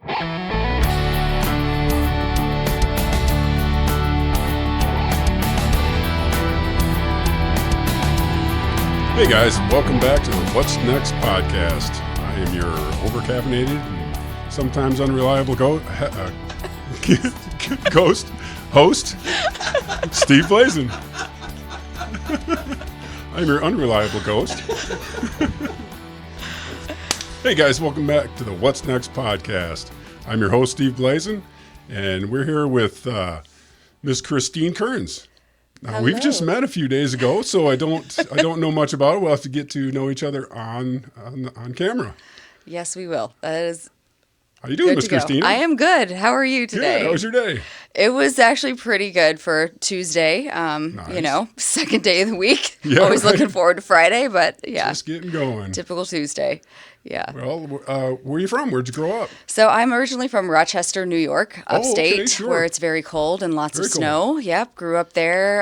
Hey guys, welcome back to the What's Next podcast. I am your overcaffeinated and sometimes unreliable host, Steveblasen. I'm your unreliable ghost. Hey guys, welcome back to the What's Next podcast. I'm your host, Steveblasen, and we're here with Miss Christine Kearns. Now, we've just met a few days ago, so I don't know much about it. We'll have to get to know each other on camera. Yes, we will. That is. How you doing, Miss Christina? I am good. How are you today? Good. How was your day? It was actually pretty good for Tuesday. Nice. You know, second day of the week. Yeah, always looking forward to Friday, but yeah. Just getting going. Typical Tuesday. Yeah. Well, where are you from? Where'd you grow up? So I'm originally from Rochester, New York, upstate, okay, sure. where it's very cold and lots of snow. Cold. Yep. Grew up there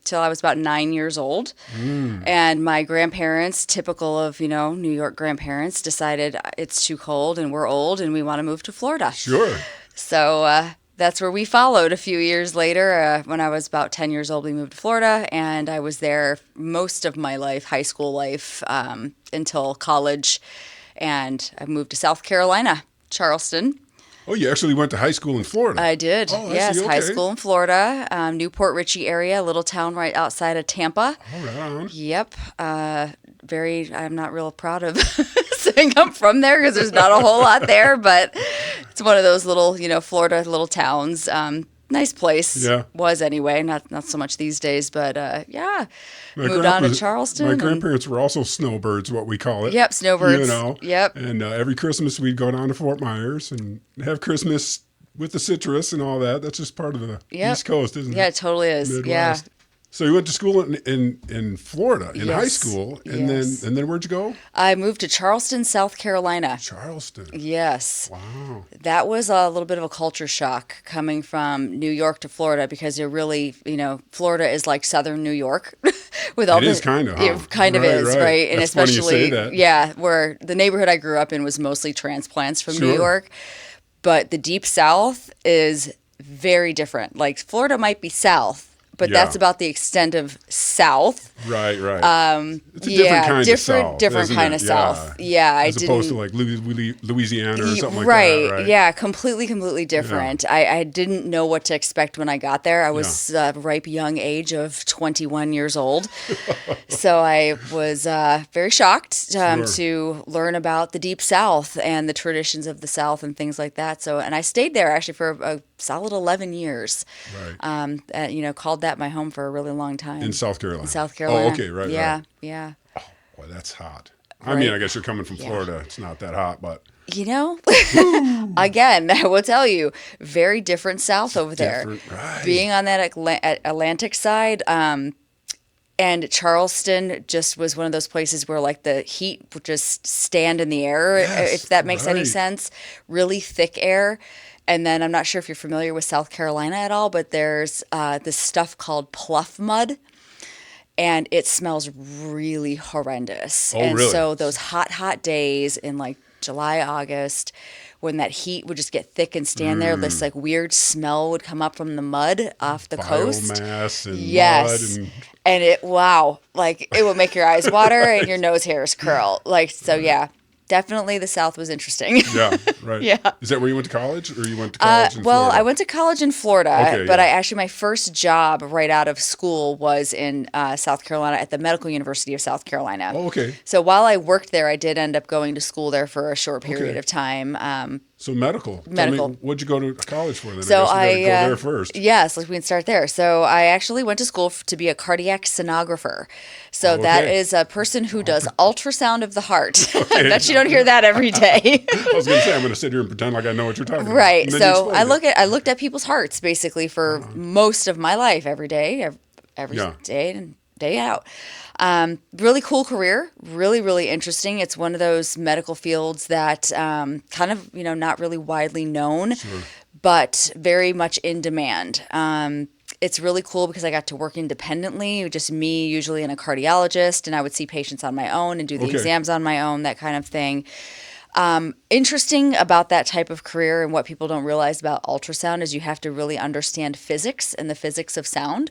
till I was about 9 years old. And my grandparents, typical of, New York grandparents, decided it's too cold and we're old and we want to move to Florida. Sure. So that's where we followed a few years later. When I was about 10 years old, we moved to Florida, and I was there most of my life, high school life, until college. And I moved to South Carolina, Charleston. Oh, you actually went to high school in Florida? I did. Oh, yes, okay. High school in Florida, Newport Richey area, a little town right outside of Tampa. Oh, right on. Yep. I'm not real proud of saying I'm from there because there's not a whole lot there, but it's one of those little, Florida little towns. Nice place. Yeah. Was anyway. Not so much these days, but yeah. Moved on to Charleston. My grandparents were also snowbirds, what we call it. Yep, snowbirds. Yep. And every Christmas we'd go down to Fort Myers and have Christmas with the citrus and all that. That's just part of the East Coast, isn't it? Yeah, it totally is. Midwest. Yeah. So you went to school in Florida, in high school, and then where'd you go? I moved to Charleston, South Carolina. Charleston. Yes. Wow. That was a little bit of a culture shock coming from New York to Florida because you're really, Florida is like southern New York. With all it is kind of, huh? It kind of is, right? And That's especially, funny you say that. where the neighborhood I grew up in was mostly transplants from New York. But the deep South is very different. Like Florida might be South, but that's about the extent of South. Right. It's a different kind of South. Different kind of South. Yeah, as opposed to like Louisiana or something like that. Right. Yeah, completely different. Yeah. I didn't know what to expect when I got there. I was ripe young age of 21 years old. So I was very shocked to learn about the Deep South and the traditions of the South and things like that. And I stayed there actually for a solid 11 years. Right. Called that my home for a really long time. In South Carolina. Oh, okay, right. Yeah. Oh, boy, that's hot. I mean, I guess you're coming from Florida. It's not that hot, but... Again, I will tell you, very different South over there. Right. Being on that Atlantic side, and Charleston just was one of those places where like the heat would just stand in the air, if that makes any sense. Really thick air. And then I'm not sure if you're familiar with South Carolina at all, but there's this stuff called pluff mud, and it smells really horrendous. Really? So those hot days in like July, August, when that heat would just get thick and stand there, this like weird smell would come up from the mud off the coast. Biomass and mud. And it would make your eyes water and your nose hairs curl. Definitely the South was interesting. Yeah, right. Yeah. Is that where you went to college, or you went to college in Florida? I went to college in Florida, but my first job right out of school was in South Carolina at the Medical University of South Carolina. Oh, okay. So while I worked there, I did end up going to school there for a short period of time. So medical. Tell me, what'd you go to college for then? So I guess you got to go there first. Yes, we can start there. So I actually went to school to be a cardiacsonographer. So that is a person who does ultrasound of the heart. Okay. Bet you don't hear that every day. I was going to say, I'm going to sit here and pretend like I know what you're talking about. Right. So I looked at people's hearts basically for most of my life, every day, every day and day out. Really cool career, really interesting. It's one of those medical fields that kind of, not really widely known, but very much in demand. It's really cool because I got to work independently, just me usually and a cardiologist, and I would see patients on my own and do the exams on my own, that kind of thing. Interesting about that type of career and what people don't realize about ultrasound is you have to really understand physics and the physics of sound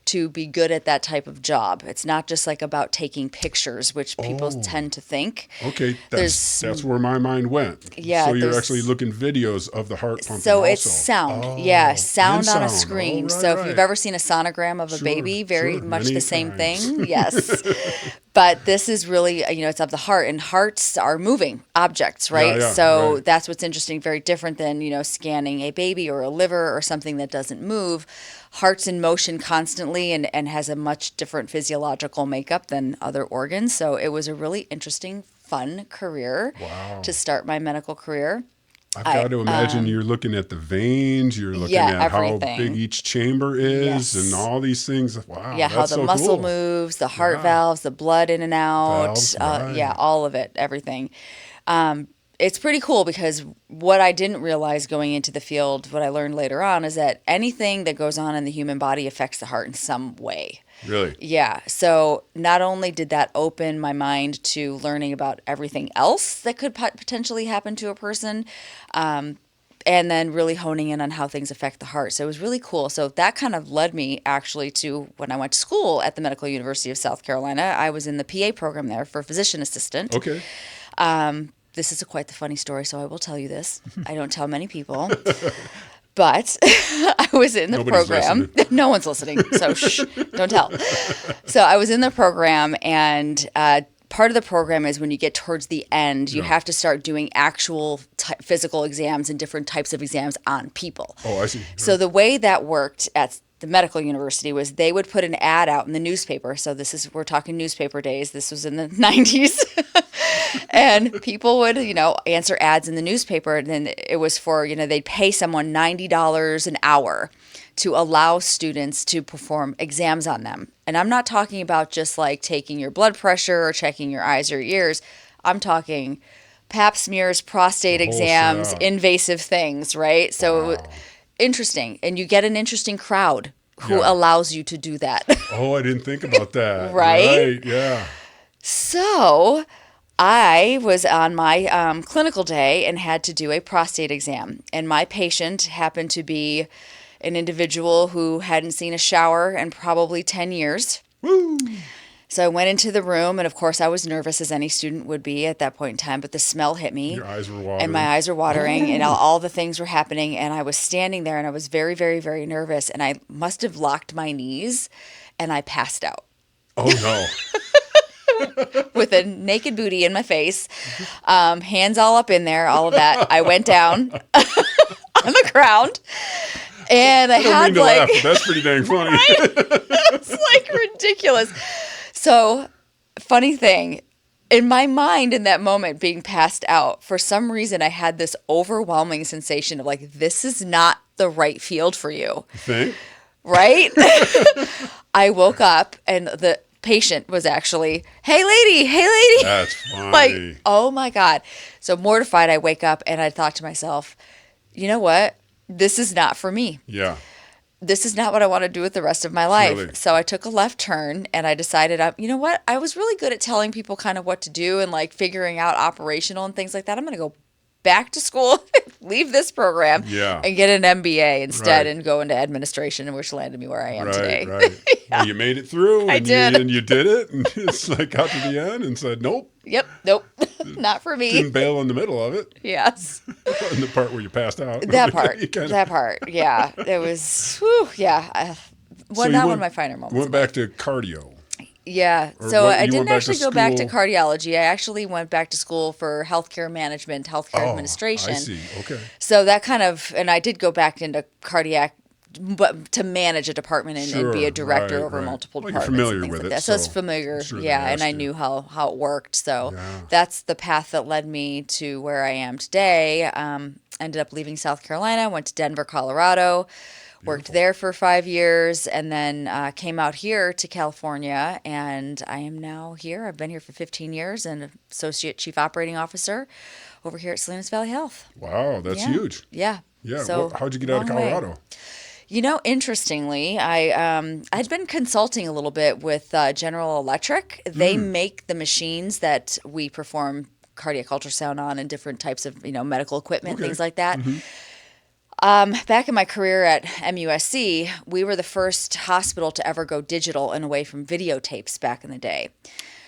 to be good at that type of job. It's not just like about taking pictures, which people tend to think. Okay, that's where my mind went. Yeah, so you're actually looking videos of the heart pumping. So also. It's sound, sound on a screen. Right, so if you've ever seen a sonogram of a baby, very much many the same times. thing. Yes. But this is really, it's of the heart, and hearts are moving objects, right? Yeah, so right. that's what's interesting, very different than, scanning a baby or a liver or something that doesn't move. Heart's in motion constantly and has a much different physiological makeup than other organs. So it was a really interesting, fun career to start my medical career. I've got to imagine you're looking at the veins, you're looking at everything. how big each chamber is and all these things. Wow, yeah, how that's the so muscle cool. moves, the heart valves, the blood in and out. Valves, right. All of it, everything. It's pretty cool because what I didn't realize going into the field, what I learned later on, is that anything that goes on in the human body affects the heart in some way. Really? Yeah. So not only did that open my mind to learning about everything else that could potentially happen to a person, and then really honing in on how things affect the heart. So it was really cool. So that kind of led me actually to when I went to school at the Medical University of South Carolina. I was in the PA program there for physician assistant. Okay. This is quite the funny story, so I will tell you this. I don't tell many people. But I was in the Nobody's program. listening. No one's listening, so shh, don't tell. So I was in the program, and part of the program is when you get towards the end, you have to start doing actual physical exams and different types of exams on people. Oh, I see. So the way that worked at the medical university was they would put an ad out in the newspaper. So we're talking newspaper days. This was in the 90s. And people would, answer ads in the newspaper. And then it was for, they'd pay someone $90 an hour to allow students to perform exams on them. And I'm not talking about just like taking your blood pressure or checking your eyes or ears. I'm talking pap smears, prostate exams, invasive things, right? So interesting. And you get an interesting crowd who allows you to do that. Oh, I didn't think about that. Right? Yeah. So I was on my clinical day and had to do a prostate exam. And my patient happened to be an individual who hadn't seen a shower in probably 10 years. Woo! So I went into the room, and of course I was nervous, as any student would be at that point in time, but the smell hit me. Your eyes were watering. And my eyes were watering, and all the things were happening, and I was standing there, and I was very, very, very nervous, and I must have locked my knees, and I passed out. Oh, no. With a naked booty in my face, hands all up in there, all of that. I went down on the ground, and I don't had mean to like... laugh, but that's pretty dang funny. It's like ridiculous. So, funny thing, in my mind in that moment being passed out, for some reason I had this overwhelming sensation of like, this is not the right field for you. Think? Right? I woke up and the patient was actually, hey lady. That's funny. Like, oh my God. So mortified, I wake up and I thought to myself, you know what? This is not for me. Yeah. This is not what I want to do with the rest of my life. Really? So I took a left turn and I decided, you know what? I was really good at telling people kind of what to do and like figuring out operational and things like that. I'm going to go back to school, leave this program, and get an MBA instead and go into administration, which landed me where I am today. Right. Well, you made it through. I did. And you did it. And it's like got to the end and said, nope. Yep. Nope. Not for me. Didn't bail in the middle of it. Yes. In the part where you passed out. That part. Yeah. It was, whew, yeah. One of my finer moments. Went back to cardio. Yeah. Or So what, I didn't actually go back to school? cardiology. I actually went back to school for healthcare management, healthcare administration. I see. Okay. So that kind of, and I did go back into cardiac, but to manage a department and be a director over multiple Well, departments. you're familiar and things with like it. that. So it's familiar. Sure Yeah. they And I asked knew you. how it worked. So that's the path that led me to where I am today. Ended up leaving South Carolina, went to Denver, Colorado. Worked there for 5 years and then came out here to California, and I am now here. I've been here for 15 years and Associate Chief Operating Officer over here at Salinas Valley Health. Wow, that's huge. Yeah. Yeah. So, How'd you get out of long way. Colorado? Interestingly, I'd been consulting a little bit with General Electric. They make the machines that we perform cardiac ultrasound on and different types of, medical equipment, Okay. things like that. Mm-hmm. Back in my career at MUSC, we were the first hospital to ever go digital and away from videotapes back in the day.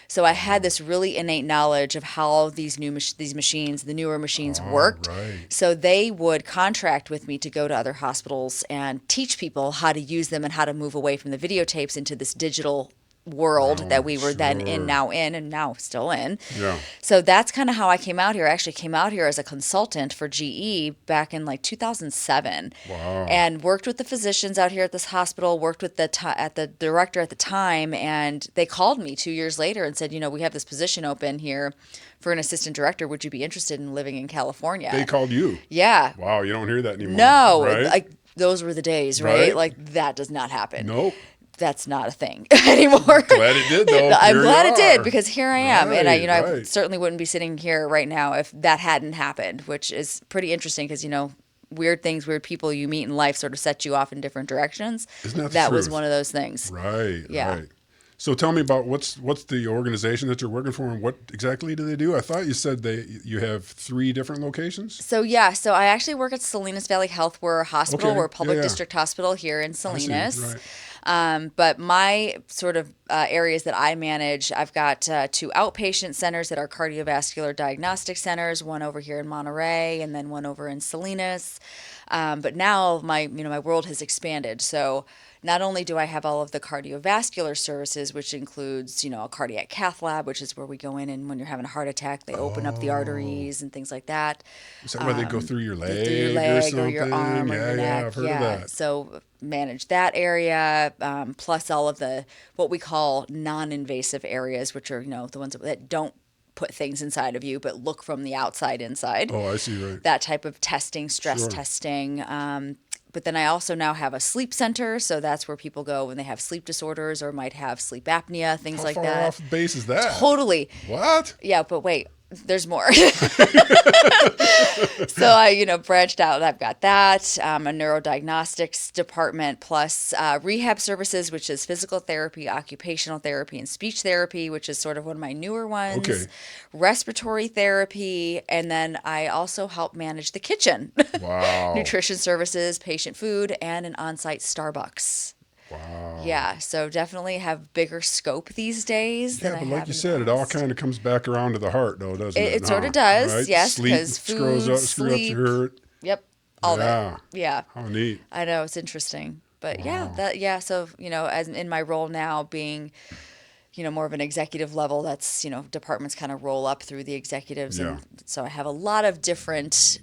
So I had this really innate knowledge of how these machines, the newer machines, worked. Right. So they would contract with me to go to other hospitals and teach people how to use them and how to move away from the videotapes into this digital world that we were then in, and now still in. Yeah. So that's kind of how I came out here. I actually came out here as a consultant for GE back in like 2007. Wow. And worked with the physicians out here at this hospital, worked with the director at the time, and they called me 2 years later and said, we have this position open here for an assistant director. Would you be interested in living in California? They called you. Yeah. Wow, you don't hear that anymore. No, right? like those were the days, right? Right. Like that does not happen. Nope. That's not a thing anymore. Glad it did, though. I'm Here glad you it did, are. because here I am, and I Right. certainly wouldn't be sitting here right now if that hadn't happened, which is pretty interesting because weird things, weird people you meet in life sort of set you off in different directions. Isn't that the That was truth? one of those things. Right. Yeah. Right. So tell me about what's the organization that you're working for, and what exactly do they do? I thought you said you have 3 different locations. So I actually work at Salinas Valley Health. We're a hospital. Okay. We're a public Yeah. district hospital here in I see. Salinas. Right. But my sort of areas that I manage, I've got 2 outpatient centers that are cardiovascular diagnostic centers, one over here in Monterey and then one over in Salinas. But now my world has expanded. So not only do I have all of the cardiovascular services, which includes, a cardiac cath lab, which is where we go in and when you're having a heart attack, they open up the arteries and things like that. Is that why they go through your leg, Through your or leg something? or your arm or your neck. I've heard of that. So manage that area, plus all of the what we call non-invasive areas, which are, the ones that don't put things inside of you, but look from the outside inside. Oh, I see. Right. That type of testing, stress Sure. testing. But then I also now have a sleep center, so that's where people go when they have sleep disorders or might have sleep apnea, things How like far that. off base is that? Totally. What? Yeah, but wait, there's more. So I, branched out. I've got that, a neurodiagnostics department, plus rehab services, which is physical therapy, occupational therapy, and speech therapy, which is sort of one of my newer ones. Okay. Respiratory therapy, and then I also help manage the kitchen. Wow. Nutrition services, patient food, and an on-site Starbucks. Wow. Yeah, so definitely have bigger scope these days. Yeah, than but I like have you in the said, it all past. kind of comes back around to the heart, though, doesn't it? It sort Huh? of does, Right? yes, Sleep 'cause screws food, up, screw up sleep, your heart. Yep, all Yeah. that. Yeah, How neat. I know, it's interesting, but Wow. So as in my role now being, more of an executive level, that's departments kind of roll up through the executives, Yeah. and so I have a lot of different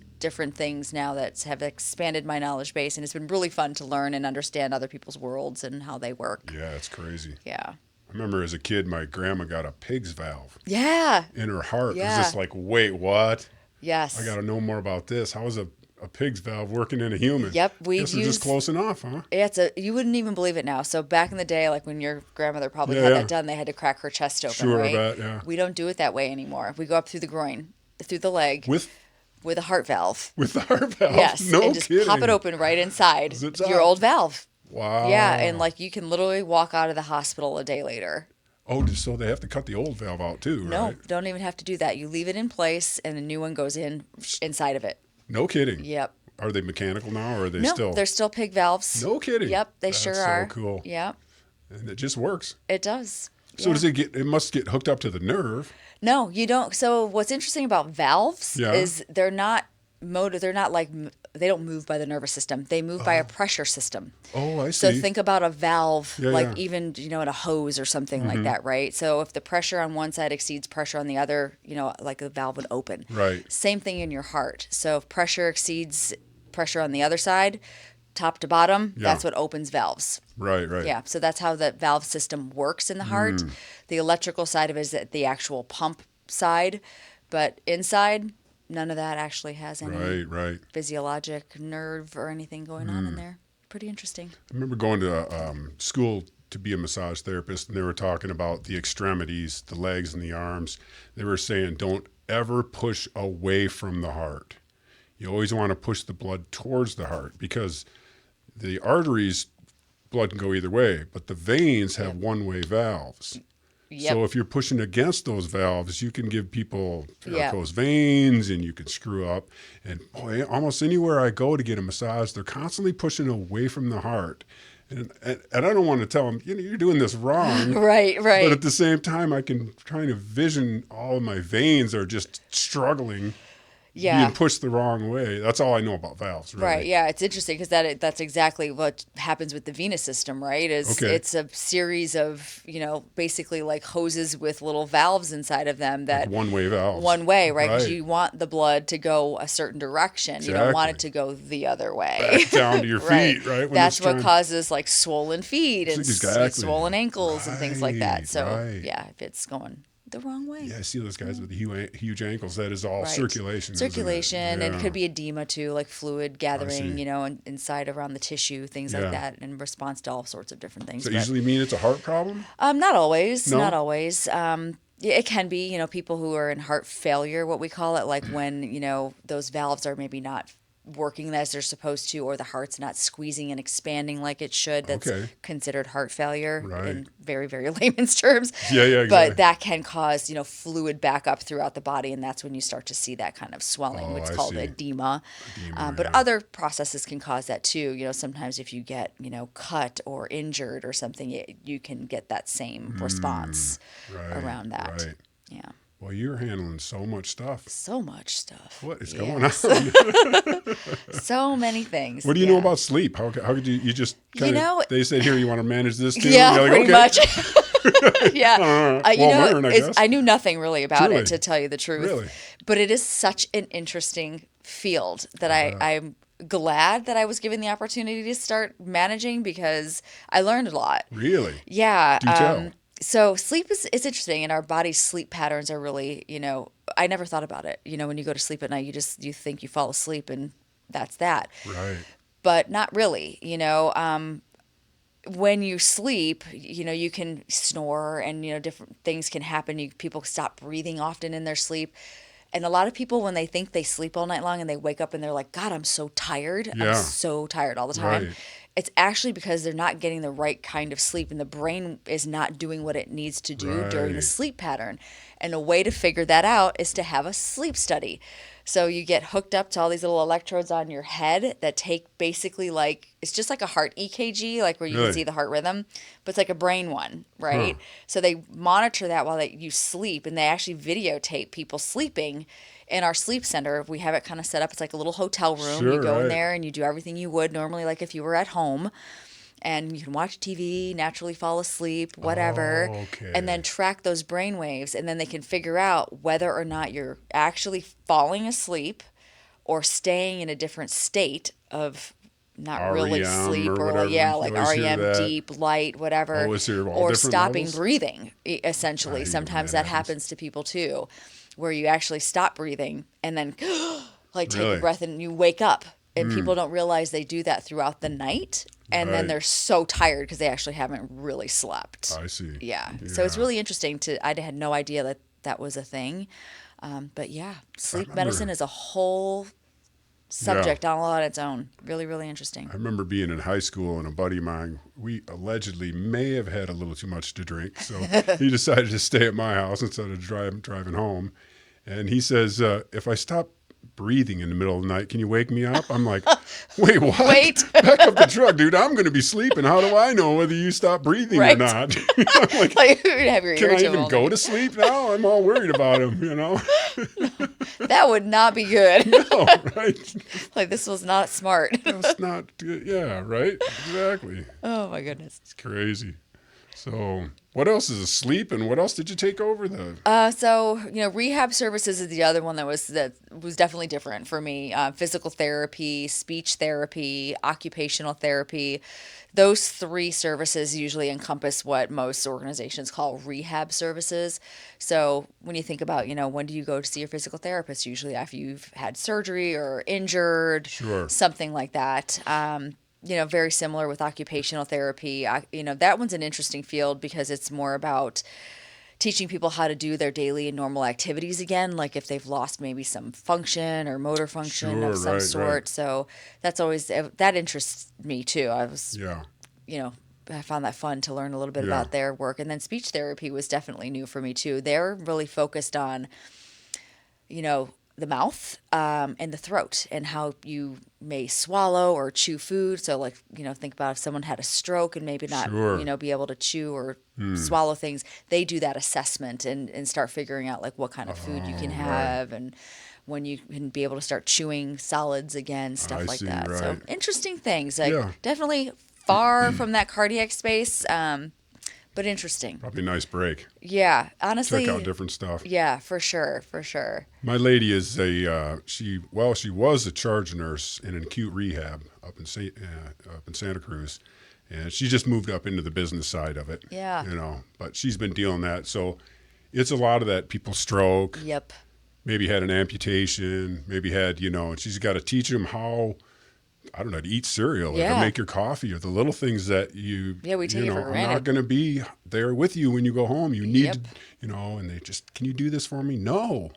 things now that have expanded my knowledge base, and it's been really fun to learn and understand other people's worlds and how they work. Yeah, it's crazy. Yeah. I remember as a kid, my grandma got a pig's valve Yeah. in her heart. It Yeah. was just like, wait, what? Yes. I got to know more about this. How is a pig's valve working in a human? Yep, we Guess we're just close enough, huh? Yeah, you wouldn't even believe it now. So back in the day, like when your grandmother probably Yeah, had yeah. that done, they had to crack her chest open, Sure, I right? bet, yeah. We don't do it that way anymore. We go up through the groin, through the leg, with a heart valve. With the heart valve? Yes, No and just kidding. pop it open right inside Is it your up? old valve. Wow. Yeah, and like you can literally walk out of the hospital a day later. Oh, so they have to cut the old valve out too, No, right? don't even have to do that. You leave it in place, and a new one goes inside of it. No kidding. Yep. Are they mechanical now, or are they No, still? they're still pig valves. No kidding. Yep, they That's sure so are. cool. Yep, And it just works. it does. So Yeah. does it must get hooked up to the nerve. No, you don't. So what's interesting about valves Yeah. is they're not they don't move by the nervous system. They move by a pressure system. Oh, I So see. think about a valve, Yeah, like yeah. even, in a hose or something like that, right? So if the pressure on one side exceeds pressure on the other, like the valve would open. Right. Same thing in your heart. So if pressure exceeds pressure on the other side, top to bottom, Yeah. that's what opens valves. Right. Yeah, so that's how the valve system works in the heart. The electrical side of it is the actual pump side, but inside, none of that actually has any Right. physiologic nerve or anything going on in there. Pretty interesting. I remember going to school to be a massage therapist, and they were talking about the extremities, the legs and the arms. They were saying, don't ever push away from the heart. You always want to push the blood towards the heart, because the arteries, blood can go either way, but the veins have one-way valves. Yep. So if you're pushing against those valves, you can give people Yep. varicose veins and you can screw up. And boy, almost anywhere I go to get a massage, they're constantly pushing away from the heart. And I don't want to tell them, you're doing this wrong. Right. But at the same time, I can try to vision all of my veins are just struggling. Yeah. Being pushed the wrong way. That's all I know about valves, really. Right. Yeah. It's interesting because that's exactly what happens with the venous system, right? It's a series of, basically like hoses with little valves inside of them that Like one-way valves. One way, right? Because you want the blood to go a certain direction. Exactly. You don't want it to go the other way. Back down to your feet, right? When That's what causes like swollen feet and Exactly. swollen ankles and things like that. So Right. yeah, if it's going the wrong way. Yeah, I see those guys with the huge ankles. That is all circulation. Circulation, isn't it? and it could be edema too, like fluid gathering, I inside around the tissue, things like that, in response to all sorts of different things. Does that usually mean it's a heart problem? Not always. No? Not always. It can be, people who are in heart failure, what we call it, like when, those valves are maybe not working as they're supposed to, or the heart's not squeezing and expanding like it should. That's considered heart failure in very, very layman's terms. Yeah, exactly. But that can cause, fluid backup throughout the body, and that's when you start to see that kind of swelling. It's called edema. But other processes can cause that too. Sometimes if you get, cut or injured or something, you can get that same response around that. Right. Yeah. Well, you're handling so much stuff. So much stuff. What is going on? So many things. What do you know about sleep? How could you just kind of, they said, here, you want to manage this too? Yeah, like, pretty much. Yeah. Well, I knew nothing really about it, to tell you the truth. Really? But it is such an interesting field that I'm glad that I was given the opportunity to start managing, because I learned a lot. Really? Yeah. Do tell. So sleep it's interesting, and our body's sleep patterns are really, I never thought about it. When you go to sleep at night, you think you fall asleep and that's that. Right. But not really, when you sleep, you can snore and, different things can happen. People stop breathing often in their sleep. And a lot of people, when they think they sleep all night long and they wake up and they're like, God, I'm so tired. Yeah. I'm so tired all the time. Right. It's actually because they're not getting the right kind of sleep, and the brain is not doing what it needs to do during the sleep pattern. And a way to figure that out is to have a sleep study. So you get hooked up to all these little electrodes on your head that take basically it's just like a heart EKG, like where you can see the heart rhythm, but it's like a brain one, right? So they monitor that while you sleep, and they actually videotape people sleeping in our sleep center. We have it kind of set up. It's like a little hotel room. Sure, you go in there and you do everything you would normally, like if you were at home. And you can watch TV, naturally fall asleep, whatever, and then track those brain waves. And then they can figure out whether or not you're actually falling asleep or staying in a different state of not really sleep, or like REM, deep, light, whatever, or stopping breathing, essentially. Sometimes that happens to people too, where you actually stop breathing and then take a breath and you wake up. And people don't realize they do that throughout the night. And then they're so tired because they actually haven't really slept. I see. Yeah. So it's really interesting I had no idea that was a thing. But yeah, sleep medicine is a whole subject all on its own. Really, really interesting. I remember being in high school, and a buddy of mine, we allegedly may have had a little too much to drink. So he decided to stay at my house instead of driving home. And he says, if I stop breathing in the middle of the night, can you wake me up? I'm like, wait, what? Wait. Back up the truck, dude. I'm going to be sleeping. How do I know whether you stop breathing or not? I'm like, have your can I even go to sleep now? I'm all worried about him, That would not be good. No, right? This was not smart. That's not good. Yeah, right? Exactly. Oh, my goodness. It's crazy. So what else is asleep, and what else did you take over rehab services is the other one that was definitely different for me. Physical therapy, speech therapy, occupational therapy. Those three services usually encompass what most organizations call rehab services. So when you think about, when do you go to see your physical therapist? Usually after you've had surgery or injured, something like that. Very similar with occupational therapy. That one's an interesting field because it's more about teaching people how to do their daily and normal activities again, like if they've lost maybe some function or motor function of some sort. Right. So that's always, that interests me too. I was, I found that fun to learn a little bit Yeah. about their work. And then speech therapy was definitely new for me too. They're really focused on, the mouth and the throat and how you may swallow or chew food. So like, think about if someone had a stroke and maybe not, Sure. be able to chew or swallow things. They do that assessment and start figuring out like what kind of food you can have and when you can be able to start chewing solids again, stuff like that. Right. So interesting things. Like Yeah. definitely far from that cardiac space, but interesting. Probably a nice break. Yeah, honestly. Check out different stuff. Yeah, for sure, for sure. My lady is she was a charge nurse in an acute rehab up in Santa Cruz, and she just moved up into the business side of it. Yeah. But she's been dealing that. So it's a lot of that. People stroke. Yep. Maybe had an amputation. Maybe had and she's got to teach them how. I don't know, to eat cereal or to make your coffee or the little things that we take for granted. I'm not going to be there with you when you go home. You need, and they just, can you do this for me? No.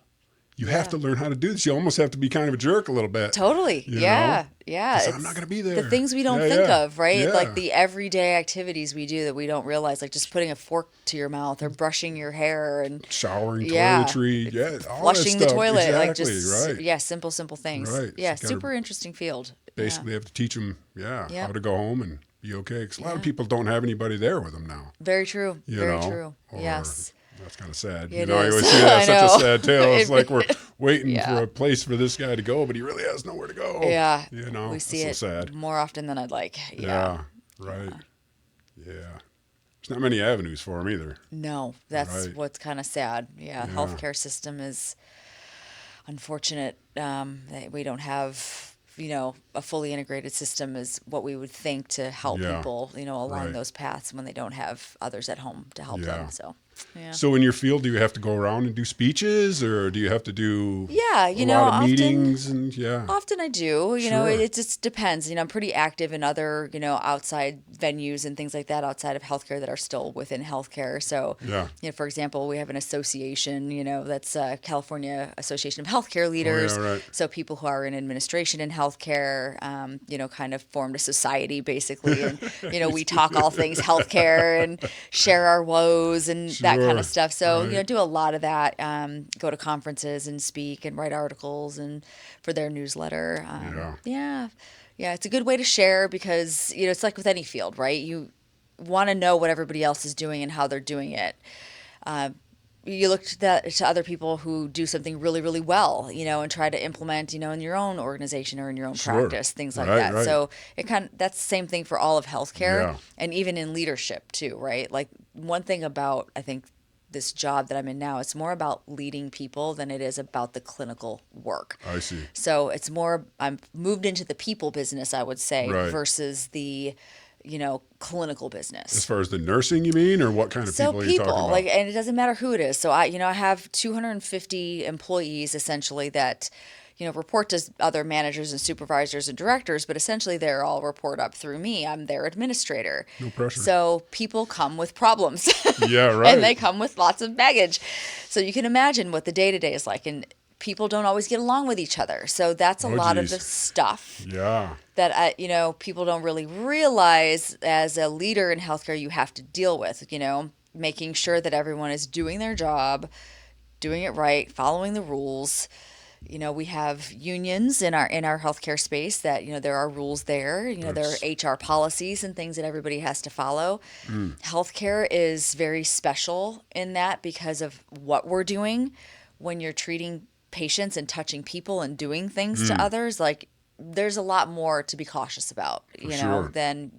You have to learn how to do this. You almost have to be kind of a jerk a little bit. Totally. Yeah. Yeah. I'm not going to be there. The things we don't think of, right? Yeah. Like the everyday activities we do that we don't realize, like just putting a fork to your mouth or brushing your hair and showering, toiletry, all flushing that the stuff. toilet. Exactly, like just, right. Simple things. Right. Yeah. So Super interesting field. Basically have to teach them, how to go home and be okay. Because a lot of people don't have anybody there with them now. Very true. Very true. Or, yes. That's kind of sad. It you is. always see that such a sad tale. It's It like we're waiting Yeah. for a place for this guy to go, but he really has nowhere to go. Yeah. We see it's so it sad. more often than I'd like. Yeah. Right. Yeah. There's not many avenues for him either. No, that's Right. what's kind of sad. Yeah. Healthcare system is unfortunate. That we don't have, a fully integrated system is what we would think to help people, along Right. those paths when they don't have others at home to help them. So, yeah. So in your field, do you have to go around and do speeches, or do you have to do Yeah, a lot of often, meetings and Often I do. Sure. It just depends. I'm pretty active in other, outside venues and things like that outside of healthcare that are still within healthcare. So, for example, we have an association, that's California Association of Healthcare Leaders. right. So people who are in administration in healthcare, kind of formed a society basically. And, we talk all things healthcare and share our woes and that kind of stuff. So, Right. do a lot of that, go to conferences and speak and write articles and for their newsletter. Yeah, it's a good way to share because, it's like with any field, right? You want to know what everybody else is doing and how they're doing it. You look to other people who do something really, really well, and try to implement, in your own organization or in your own practice, things like that. Right. So that's the same thing for all of healthcare and even in leadership too, right? Like one thing about, I think, this job that I'm in now, it's more about leading people than it is about the clinical work. I see. So it's more, I'm moved into the people business, I would say, versus the, clinical business. As far as the nursing, you mean, or what kind of people are you talking about? And it doesn't matter who it is. So I have 250 employees essentially that, report to other managers and supervisors and directors, but essentially they're all report up through me. I'm their administrator. No pressure. So people come with problems. Yeah, right. And they come with lots of baggage. So you can imagine what the day-to-day is like. And people don't always get along with each other. So that's a lot of the stuff that, people don't really realize as a leader in healthcare you have to deal with, making sure that everyone is doing their job, doing it right, following the rules. We have unions in our healthcare space that, there are rules there. There are HR policies and things that everybody has to follow. Healthcare is very special in that because of what we're doing when you're treating patients and touching people and doing things to others. Like there's a lot more to be cautious about, than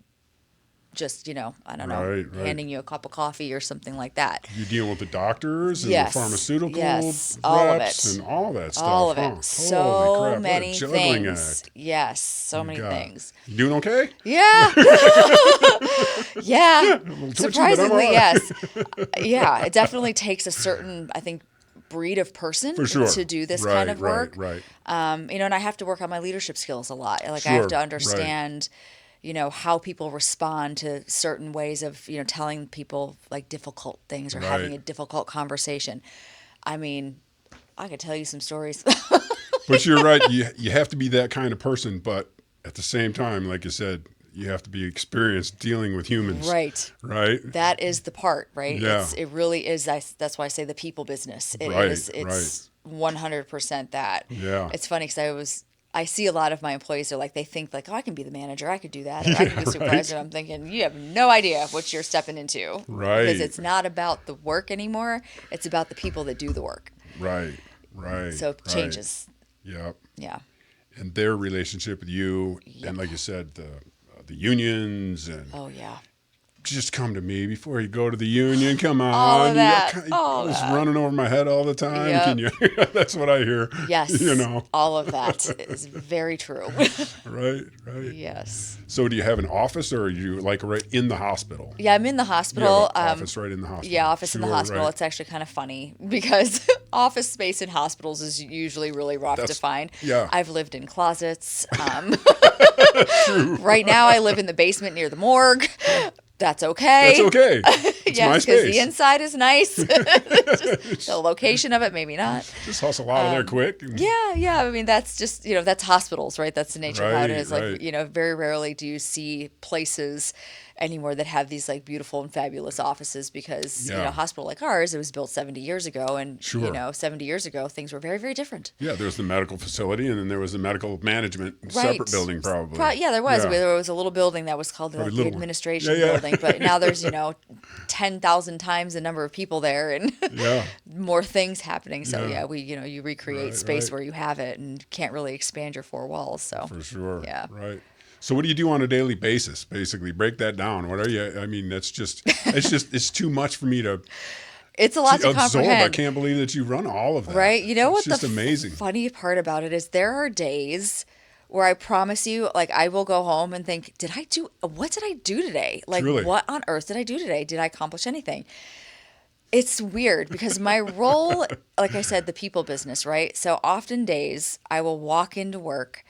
just, I don't know, handing you a cup of coffee or something like that. You deal with the doctors and the pharmaceutical reps all of it. and all that stuff. All of it. Huh? So crap, many juggling things. act. Yes, so many things. You doing okay? Yeah. Yeah. Surprisingly, yes. Yeah, it definitely takes a certain, I think, breed of person to do this kind of work. Right. And I have to work on my leadership skills a lot. Like I have to understand how people respond to certain ways of, telling people like difficult things or having a difficult conversation. I mean, I could tell you some stories. But you're right. You have to be that kind of person. But at the same time, like you said, you have to be experienced dealing with humans. Right. Right. That is the part, right? Yeah. It really is. That's why I say the people business. It Right, is. It's 100% that. Yeah. It's funny because I see a lot of my employees are like, they think like, oh, I can be the manager. I could do that. Or I can be the supervisor. I'm thinking, you have no idea what you're stepping into. Right. Because it's not about the work anymore. It's about the people that do the work. Right. Right. So it changes. Yep. Yeah. And their relationship with you, and like you said, the unions, and Oh, yeah. just come to me before you go to the union. Come on. All of that. All it's running over my head all the time. Yep. Can you? That's what I hear. Yes. You know. All of that is very true. Right. Right. Yes. So do you have an office, or are you like right in the hospital? Yeah, I'm in the hospital. You have an office right in the hospital. Yeah, office in the Sure, hospital. right. It's actually kind of funny because office space in hospitals is usually really rough to find. Yeah. I've lived in closets. Right now, I live in the basement near the morgue. That's okay. That's okay. It's my Yes, because space. the inside is nice. Just the location of it, maybe not. Just hustle out of there quick. And, Yeah. I mean, that's just, that's hospitals, right? That's the nature of how it Right, is. right. Like, very rarely do you see places anymore that have these like beautiful and fabulous offices because, Yeah. a hospital like ours, it was built 70 years ago. And, Sure. 70 years ago, things were very, very different. Yeah, there's the medical facility, and then there was the medical management Right. separate building, probably. Yeah, there was. Yeah. There was a little building that was called the little one. administration Yeah. building. But now there's, 10,000 times the number of people there and Yeah. more things happening. So, Yeah. you recreate Right, space right. where you have it and can't really expand your four walls. So, For sure. Yeah. Right. So what do you do on a daily basis? Basically, break that down. What are you? I mean, it's too much for me to it's a lot to absorb. I comprehend. can't believe that you run all of that. Right? You know It's what just the amazing. funny part about it is there are days where I promise you, like I will go home and think, what did I do today? Like Truly. what on earth did I do today? Did I accomplish anything? It's weird because my role, like I said, the people business, right? So often days I will walk into work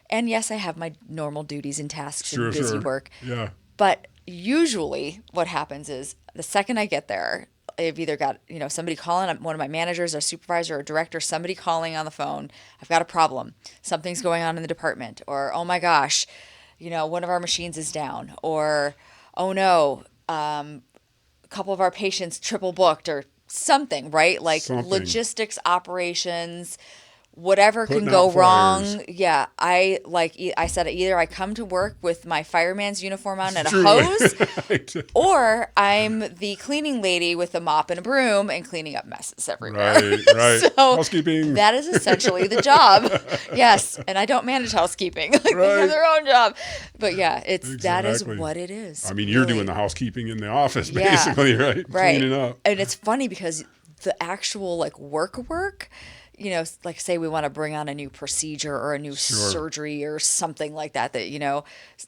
and yes, I have my normal duties and tasks and busy work. Yeah. But usually what happens is the second I get there, I've either got, somebody calling, one of my managers or supervisor or director, somebody calling on the phone. I've got a problem. Something's going on in the department. Or, oh my gosh, one of our machines is down. Or, oh no, a couple of our patients triple booked or something, right? Like Something. logistics, operations, whatever Putting can go out wrong. fires. Yeah. I said either I come to work with my fireman's uniform on and a Truly. hose, Right. or I'm the cleaning lady with a mop and a broom and cleaning up messes everywhere. Right. So Housekeeping. that is essentially the job. Yes. And I don't manage housekeeping. Like they Right. have their own job. But yeah, that is Exactly. what it is. I mean, you're really. doing the housekeeping in the office, Yeah. basically, right? Right. Cleaning up. And it's funny because the actual like work, like say we want to bring on a new procedure or a new surgery or something like that,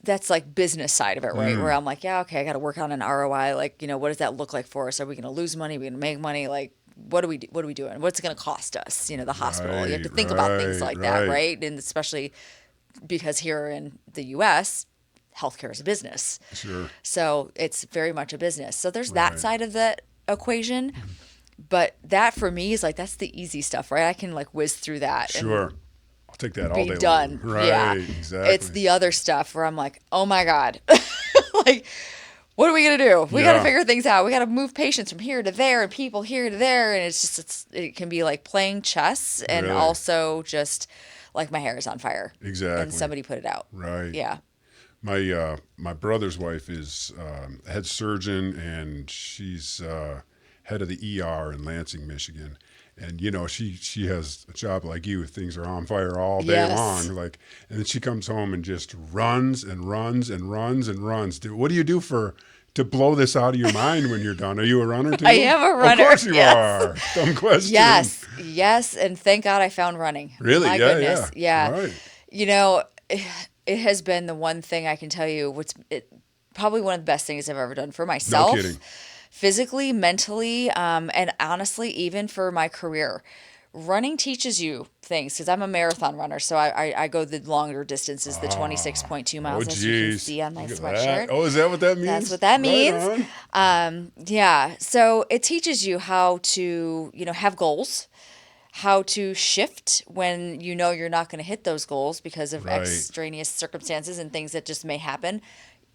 that's like business side of it, right? Where I'm like, yeah, okay, I got to work on an ROI. Like, what does that look like for us? Are we going to lose money? Are we going to make money? Like, what are we doing? What's it going to cost us? The hospital. You have to think about things like that, right? And especially because here in the U.S., healthcare is a business. Sure. So it's very much a business. So there's that side of the equation. But that for me is like, that's the easy stuff, right? I can like whiz through that. Sure. I'll take that all And day be done. long. Right. Yeah. Exactly. It's the other stuff where I'm like, oh my God. Like, what are we going to do? We got to figure things out. We got to move patients from here to there and people here to there. And it can be like playing chess and Really? also just like my hair is on fire. Exactly. And somebody put it out. Right. Yeah. My brother's wife is head surgeon, and she's head of the ER in Lansing, Michigan. And she has a job like you. Things are on fire all day long. And then she comes home and just runs and runs and runs and runs. What do you do to blow this out of your mind when you're done? Are you a runner too? I am a runner. Of course you Yes. are. Dumb question. Yes. And thank God I found running. Really? My Yeah, goodness. yeah. Yeah. Right. It has been the one thing I can tell you probably one of the best things I've ever done for myself. No kidding. Physically, mentally, and honestly, even for my career. Running teaches you things because I'm a marathon runner, so I go the longer distances, the 26.2 miles, as you can see on my Look at sweatshirt. that. Oh, is that what that means? That's what that means. Right on. Yeah. So it teaches you how to, have goals, how to shift when you know you're not going to hit those goals because of Right. extraneous circumstances and things that just may happen.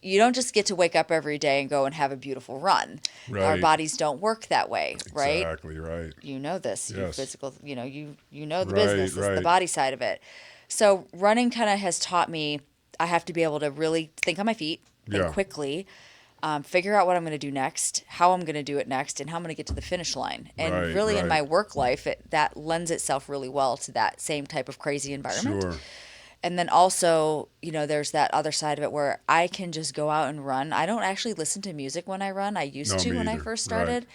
You don't just get to wake up every day and go and have a beautiful run. Our Right. bodies don't work that way, right? Exactly right. You know this. You Yes. physical, you know, you know the Right, business. It's the right. body side of it. So running kind of has taught me I have to be able to really think on my feet, think Yeah. quickly, figure out what I'm going to do next, how I'm going to do it next, and how I'm going to get to the finish line. And Right, really, in right. my work life, that lends itself really well to that same type of crazy environment. Sure. And then also, you know, there's that other side of it where I can just go out and run. I don't actually listen to music when I run. I used No, to me when I either. first Right. started,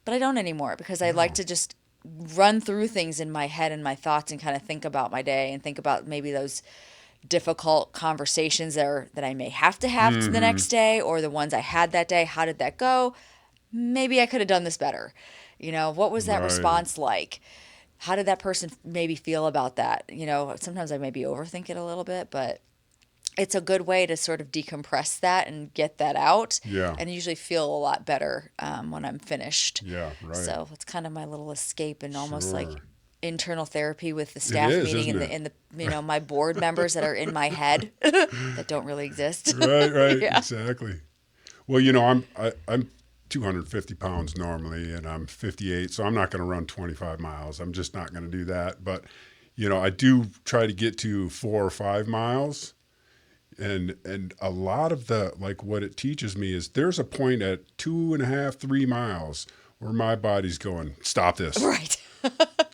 but I don't anymore because I like to just run through things in my head and my thoughts and kind of think about my day and think about maybe those difficult conversations that I may have to have to the next day, or the ones I had that day. How did that go? Maybe I could have done this better. You know, what was that Right. response like? How did that person maybe feel about that? You know, sometimes I maybe overthink it a little bit, but it's a good way to sort of decompress that and get that out. Yeah. And usually feel a lot better when I'm finished. Yeah, right. So it's kind of my little escape and almost like Sure. internal therapy with the staff is, meeting isn't and the you know, my board members that are in my head that don't really exist. Right, Yeah. exactly. Well, you know, I'm 250 pounds normally, and I'm 58, so I'm not going to run 25 miles. I'm just not going to do that. But, you know, I do try to get to 4 or 5 miles, and a lot of like what it teaches me is there's a point at 2.5, 3 miles where my body's going, stop this. Right.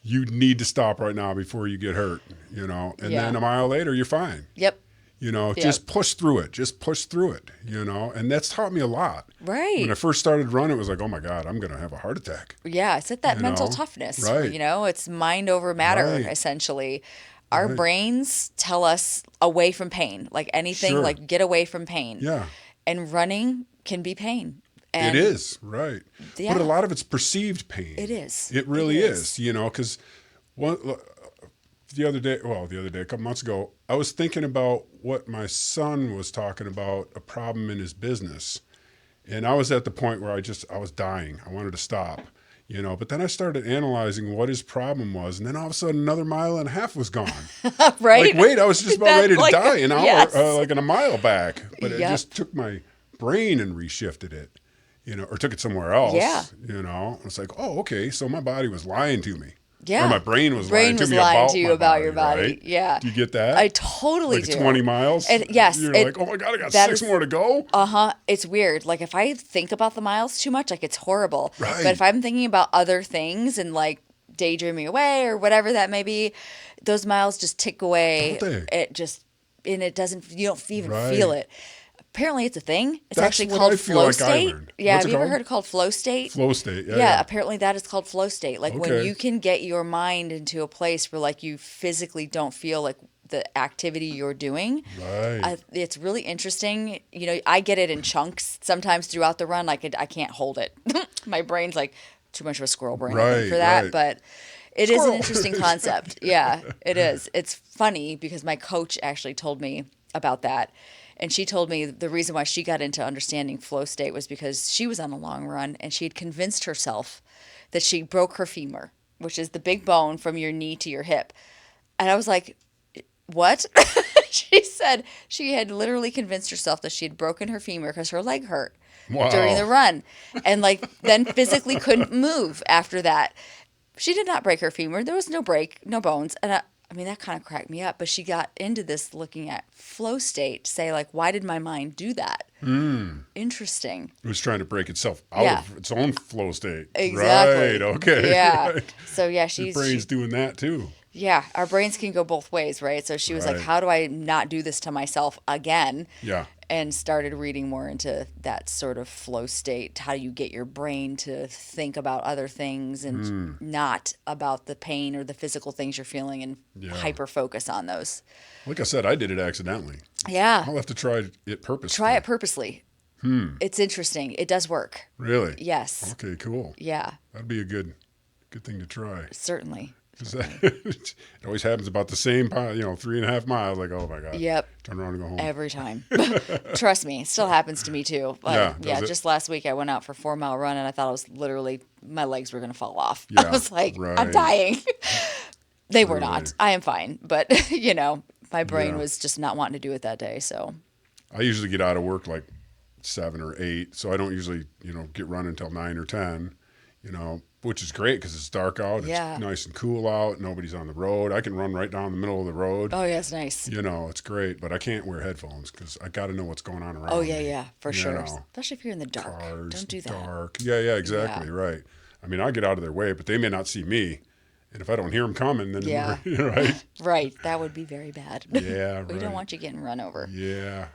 You need to stop right now before you get hurt, you know. And Yeah. then a mile later, you're fine. Yep. You know, Yep. just push through it. Just push through it, you know. And that's taught me a lot. Right. When I first started running, it was like, oh my God, I'm going to have a heart attack. Yeah, it's at that You mental know? toughness. Right. You know, it's mind over matter, Right. essentially. Our Right. brains tell us away from pain, like anything, Sure. like get away from pain. Yeah, And running can be pain. And it is, right. Yeah. But a lot of it's perceived pain. It is. It really It is, you know, because the other day, a couple months ago, I was thinking about what my son was talking about, a problem in his business. And I was at the point where I was dying. I wanted to stop, you know, but then I started analyzing what his problem was. And then all of a sudden, another 1.5 miles was gone. Right? Like, wait, I was just about That, ready to like, die an hour, yes. like in a mile back. But it Yep. just took my brain and reshifted it, you know, or took it somewhere else, Yeah. you know. It's like, oh, okay, so my body was lying to me. Yeah. Or my brain was Brain lying to was me lying about to you my about your body. right? Yeah. Do you get that? I totally like do. 20 miles? Yes, You're it- like, oh my God, I got that 6 is- more to go? It's weird. Like if I think about the miles too much, like it's horrible. Right. But if I'm thinking about other things and like daydreaming away or whatever that may be, those miles just tick away. Don't they? It doesn't, you don't even Right. feel it. Apparently it's a thing. It's That's actually what called I feel flow like I state. learned. Yeah, What's have it you ever called? heard it called flow state? Flow state, Yeah, apparently that is called flow state. Like when Okay. you can get your mind into a place where like you physically don't feel like the activity you're doing. Right. It's really interesting. You know, I get it in chunks sometimes throughout the run. Like I can't hold it. My brain's like too much of a squirrel brain I think, Right, for that. right. But it is an Squirrel. interesting concept. Yeah, it is. It's funny because my coach actually told me about that. And she told me the reason why she got into understanding flow state was because she was on a long run and she had convinced herself that she broke her femur, which is the big bone from your knee to your hip. And I was like, what? She said she had literally convinced herself that she had broken her femur because her leg hurt Wow. during the run. And like then physically couldn't move after that. She did not break her femur. There was no break, no bones. And I mean, that kind of cracked me up. But she got into this looking at flow state to say, like, why did my mind do that? Interesting. It was trying to break itself out Yeah. of its own flow state. Exactly. Right, okay. Yeah. Right. So, yeah, Your brain's doing that too. yeah, our brains can go both ways, right? So she was like, Right. how do I not do this to myself again? Yeah. And started reading more into that sort of flow state. How do you get your brain to think about other things and not about the pain or the physical things you're feeling and Yeah. hyper focus on those? Like I said, I did it accidentally. Yeah. I'll have to try it purposely. Try it purposely. It's interesting. It does work. Really? Yes. Okay, cool. Yeah, That'd be a good thing to try. certainly. It always happens about the same, 3.5 miles. Like, oh my God. Yep. Turn around and go home. Every time. Trust me, it still happens to me too. Just last week I went out for a 4-mile run and I thought I was literally, my legs were going to fall off. Yeah, I was like, right. I'm dying. They were not. I am fine. But, my brain was just not wanting to do it that day. So I usually get out of work like 7 or 8. So I don't usually, get running until 9 or 10, which is great because it's dark out. Yeah. It's nice and cool out. Nobody's on the road. I can run right down the middle of the road. Oh, yeah, it's nice. It's great. But I can't wear headphones because I got to know what's going on around Oh, me. yeah, for sure. Especially if you're in the dark. Cars, Don't do that. Dark. Yeah, exactly. Yeah. Right. I mean, I get out of their way, but they may not see me. And if I don't hear them coming, then right? Right. That would be very bad. Yeah, We don't want you getting run over. Yeah.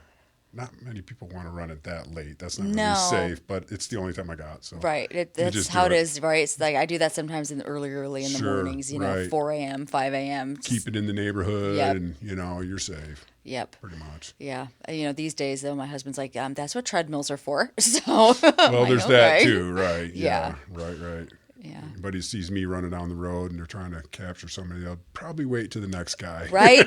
Not many people want to run it that late. That's not really safe, but it's the only time I got. So right. That's how it is, right? It's like I do that sometimes early in the mornings, 4 a.m., 5 a.m. Keep it in the neighborhood and, you're safe. Yep. Pretty much. Yeah. These days, though, my husband's like, that's what treadmills are for. So. Well, there's that too, right? Yeah. Right. Yeah. Anybody sees me running down the road and they're trying to capture somebody, they'll probably wait to the next guy. Right.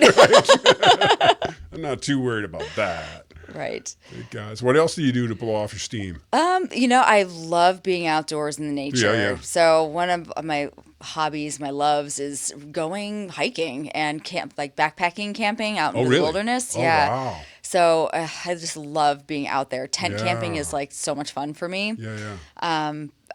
I'm not too worried about that. Right. Hey guys, what else do you do to blow off your steam? I love being outdoors in the nature. Yeah. So one of my hobbies, my loves, is going hiking and backpacking, camping out in the wilderness. Oh, yeah. Wow. So I just love being out there. Tent camping is like so much fun for me. Yeah.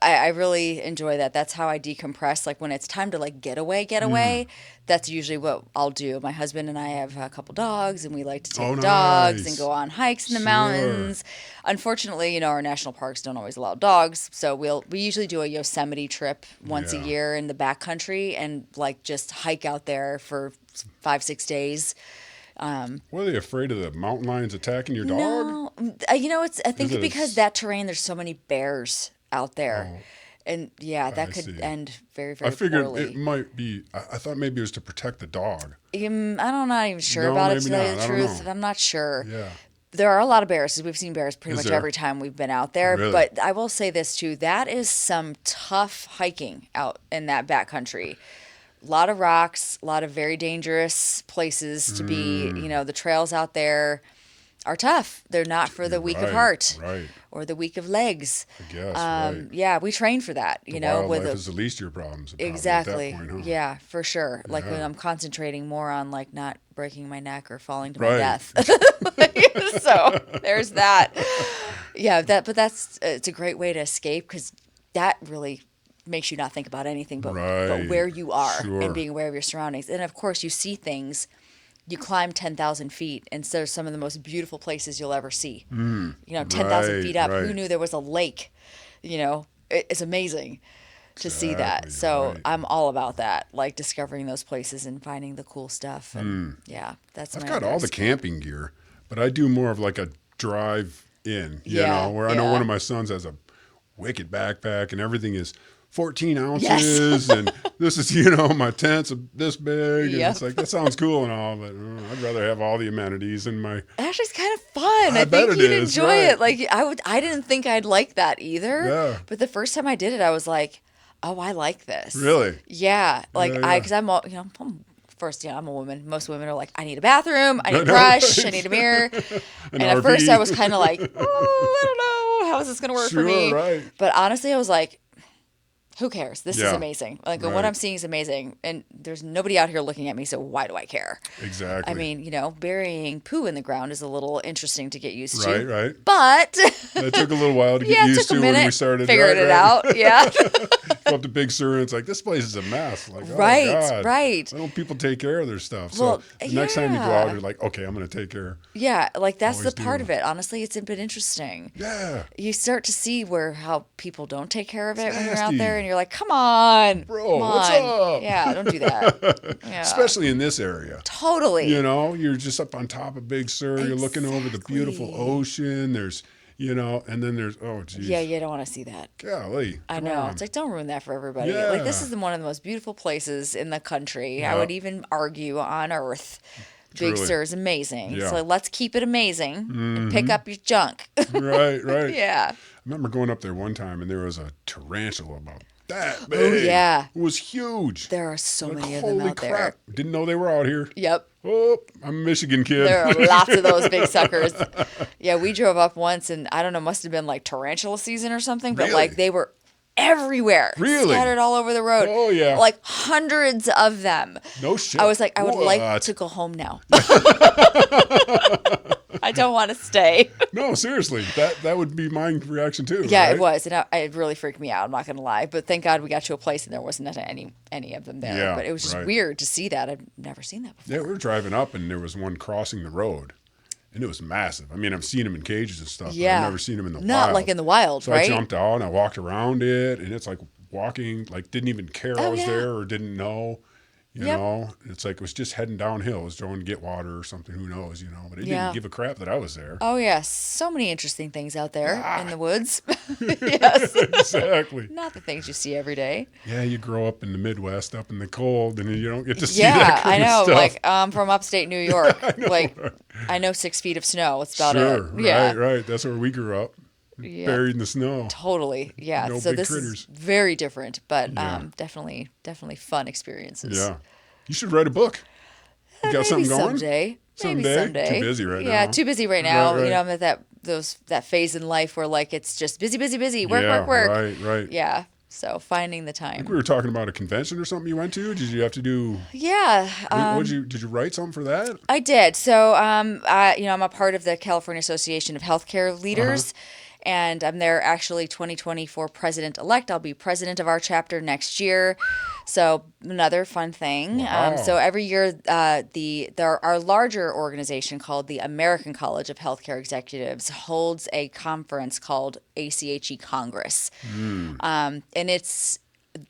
I really enjoy that. That's how I decompress. Like when it's time to get away, that's usually what I'll do. My husband and I have a couple dogs and we like to take the dogs and go on hikes in the mountains. Unfortunately, our national parks don't always allow dogs. So we usually do a Yosemite trip once a year in the backcountry and just hike out there for 5-6 days. Were they afraid of the mountain lions attacking your dog? No, I think because that terrain, there's so many bears out there. Oh, and that could end very, very poorly. I figured it might be, I thought maybe it was to protect the dog. I'm not even sure about it, to tell you the truth. I'm not sure. Yeah. There are a lot of bears. We've seen bears pretty much every time we've been out there. Really? But I will say this too, that is some tough hiking out in that backcountry. A lot of rocks, a lot of very dangerous places to be. The trails out there are tough. They're not for the weak of heart or the weak of legs. I guess, right. Yeah, we train for that. Wildlife is the least of your problems. Exactly. At that point, huh? Yeah, for sure. Like when I'm concentrating more on not breaking my neck or falling to my death. So there's that. Yeah, but it's a great way to escape because that really makes you not think about anything but where you are and being aware of your surroundings. And of course, you see things. You climb 10,000 feet, and so some of the most beautiful places you'll ever see. 10,000 feet up. Who knew there was a lake? It's amazing to see that. So I'm all about that, discovering those places and finding the cool stuff. And that's I've got all the camping gear, but I do more of a drive-in, where I know one of my sons has a wicked backpack, and everything is 14 ounces, and this is, my tent's this big, and it's that sounds cool and all, but I'd rather have all the amenities in my... Actually, it's kind of fun. I think you'd enjoy it. I didn't think I'd like that either, but the first time I did it, I was like, oh, I like this. Really? Yeah. Because I'm all, first, I'm a woman. Most women are like, I need a bathroom, I need a brush, I need a mirror. And at first I was kind of like, I don't know, how is this going to work for me? Right. But honestly, I was like, who cares? This is amazing. What I'm seeing is amazing. And there's nobody out here looking at me, so why do I care? Exactly. I mean, burying poo in the ground is a little interesting to get used to. Right. But... It took a little while to get used to when we started. Figured it out, yeah. Go up to Big Sur, and it's like, this place is a mess. Like, right. Why don't people take care of their stuff? So the next time you go out, you're like, okay, I'm going to take care. Yeah, that's the part of it. Honestly, it's been interesting. Yeah. You start to see how people don't take care of it when you're out there, and you're like, come on. Bro, what's up? Yeah, don't do that. Yeah. Especially in this area. Totally. You're just up on top of Big Sur. Exactly. You're looking over the beautiful ocean. There's... and then there's, oh, geez. Yeah, you don't want to see that. Golly. I know. It's don't ruin that for everybody. Yeah. This is one of the most beautiful places in the country. Yep. I would even argue on earth. Truly. Big Sur is amazing. Yeah. So let's keep it amazing and pick up your junk. Right. Yeah. I remember going up there one time, and there was a tarantula about that big. Oh, yeah. It was huge. There are so Like, many of them holy out crap. there. Didn't know they were out here. Yep. Oh, I'm a Michigan kid. There are lots of those big suckers. Yeah, we drove up once, and I don't know, must have been like tarantula season or something, but Really? like they were everywhere. Really? Scattered all over the road. Oh, yeah. Like hundreds of them. No shit. I was like, I would What? like to go home now. I don't want to stay. No, seriously. That would be my reaction too. Yeah, right? it was. And it really freaked me out. I'm not going to lie. But thank God we got to a place and there wasn't any of them there. Yeah, but it was just right. weird to see that. I've never seen that before. Yeah, we were driving up and there was one crossing the road. And it was massive. I mean, I've seen them in cages and stuff, Yeah. but I've never seen them in the wild. Not like in the wild, So right? I jumped out and I walked around it, and it's like walking, like didn't even care I was yeah. there or didn't know, you Yep. know. It's like it was just heading downhill. It was going to get water or something, who knows, you know. But it Yeah. didn't give a crap that I was there. Oh, yeah. So many interesting things out there in the woods. Yes. Exactly. Not the things you see every day. Yeah, you grow up in the Midwest, up in the cold, and you don't get to see Yeah, that I kind of know. stuff. Like, I'm from upstate New York. I know 6 feet of snow. It's about Sure, it. Yeah. right. That's where we grew up, Yeah. buried in the snow. Totally. Yeah. No So big this critters. is very different, but Yeah. definitely fun experiences. Yeah. You should write a book. You got Maybe something going? someday. Maybe Someday? someday. Too busy right Yeah, now. too busy right now. Right. You know, I'm at that phase in life where like it's just busy, work, Yeah, work. right. Yeah. So finding the time. We were talking about a convention or something you went to. Did you have to do? Yeah. Did you write something for that? I did. So, I'm a part of the California Association of Healthcare Leaders, and I'm there actually 2024 president-elect. I'll be president of our chapter next year. So, another fun thing. Wow. So every year, our larger organization called the American College of Healthcare Executives holds a conference called ACHE Congress, and it's